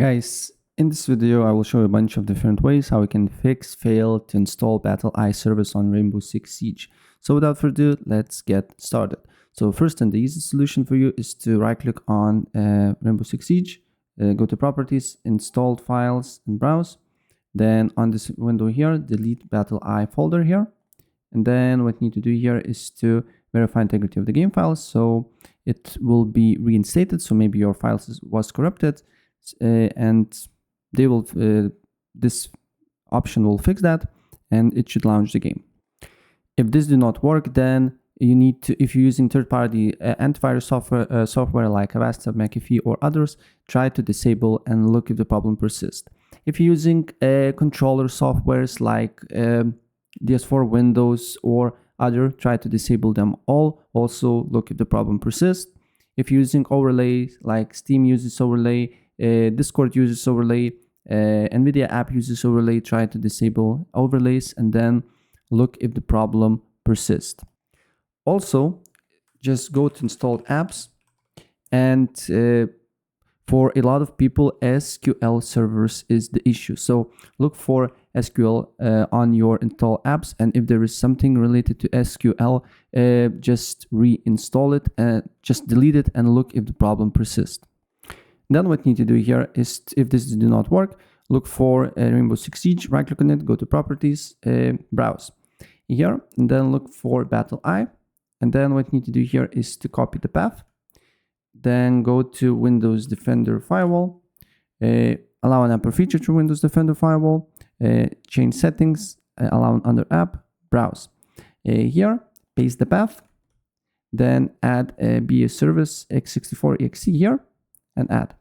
Guys, in this video I will show you a bunch of different ways how we can fail to install BattlEye service on Rainbow Six Siege. So without further ado, let's get started. So first, and the easiest solution for you is to right click on Rainbow Six Siege, go to properties, installed files, and browse. Then on this window here, delete BattlEye folder here. And then what you need to do here is to verify integrity of the game files. So it will be reinstated. So maybe your files was corrupted. And they will this option will fix that, and it should launch the game. If this do not work, then you need to, if you're using third-party antivirus software like Avast, McAfee, or others, try to disable and look if the problem persists. If you're using controller softwares like DS4, Windows, or other, try to disable them all. Also look if the problem persists. If you're using overlay like Steam uses overlay, Discord uses overlay, NVIDIA app uses overlay, try to disable overlays and then look if the problem persists. Also, just go to installed apps, and for a lot of people, SQL servers is the issue. So look for SQL on your install apps, and if there is something related to SQL, just reinstall it, just delete it and look if the problem persists. Then what you need to do here is, if this do not work, look for Rainbow Six Siege, right click on it, go to properties, browse here, and then look for BattlEye. And then what you need to do here is to copy the path. Then go to Windows Defender Firewall, allow an app or feature through Windows Defender Firewall, change settings, allow under app, browse. Here, paste the path, then add a BA service x64exe here, and add.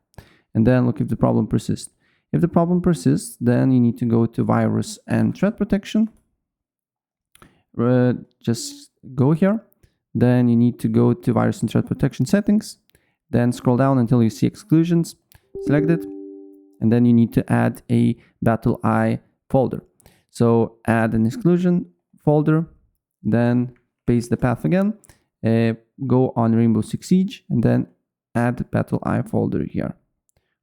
And then look if the problem persists. If the problem persists, then you need to go to virus and threat protection. Just go here. Then you need to go to virus and threat protection settings. Then scroll down until you see exclusions. Select it. And then you need to add a BattlEye folder. So add an exclusion folder. Then paste the path again. Go on Rainbow Six Siege and then add BattlEye folder here,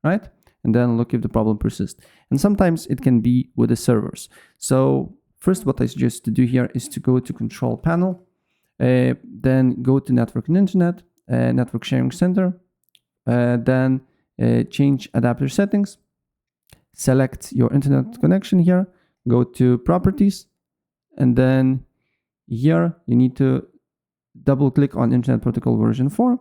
right? And then look if the problem persists. And sometimes it can be with the servers. So first, what I suggest to do here is to go to Control Panel, then go to Network and Internet, Network Sharing Center, then change adapter settings, select your internet connection here, go to Properties, and then here you need to double click on Internet Protocol version 4.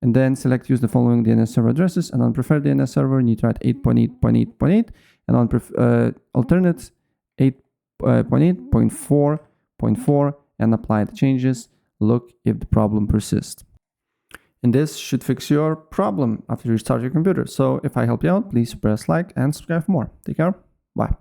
And then select use the following DNS server addresses, and on preferred DNS server, you need to write 8.8.8.8, and on alternate 8.8.4.4, and apply the changes. Look if the problem persists. And this should fix your problem after you restart your computer. So if I help you out, please press like and subscribe for more. Take care. Bye.